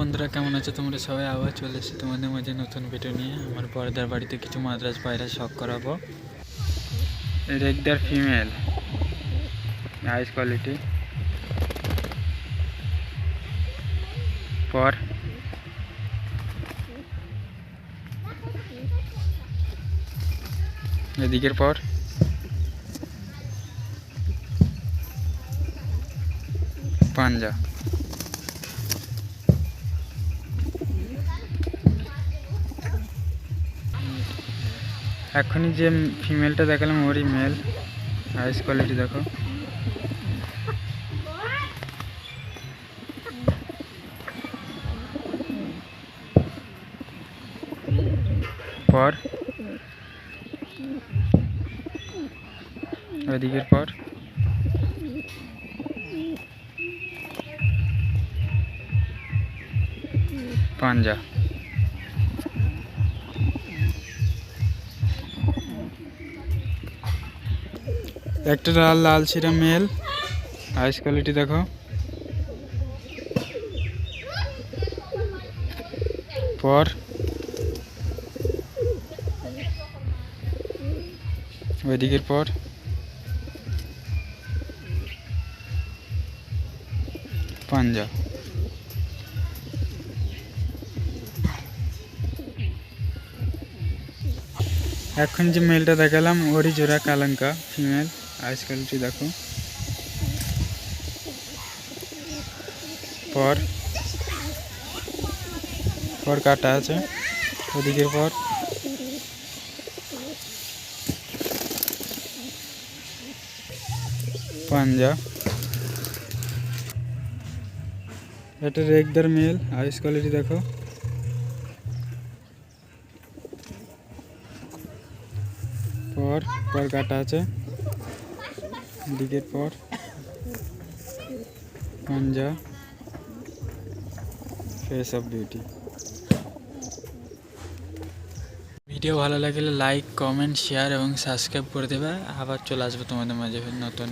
বন্ধুরা, কেমন আছো তোমরা সবাই? আবার চলে এসেছি তোমাদের মাঝে নতুন ভিডিও নিয়ে। আমার বড়দার বাড়িতে কিছু মাদ্রাজ পায়রা শখ করাবো। রেগদার ফিমেল, হাই কোয়ালিটি। পর এদিকের পর পাঞ্জা। এখনই যে ফিমেলটা দেখালাম ওরই মেল, হাইস কোয়ালিটি দেখো। পর ওদিকের পর পাঞ্জা। একটা লাল লাল ছিঁড়া মেল, হাইস কোয়ালিটি দেখো। পর ওইদিকের পর পাঞ্জা। এখন যে মেলটা দেখালাম ওরই জোড়া কালাঙ্কা ফিমেল, হাইস কোয়ালিটি দেখো। পর পর কাটা আছে ওদিকের পর পাঞ্জা। এটা রেগদার মেল, হাইস কোয়ালিটি দেখো। পর পর কাটা আছে দিকের পর পাঞ্জা, ফেস অফ বিউটি। ভিডিও ভালো লাগলে লাইক, কমেন্ট, শেয়ার এবং সাবস্ক্রাইব করে দেবে। আবার চলে আসবো তোমাদের মাঝে নতুন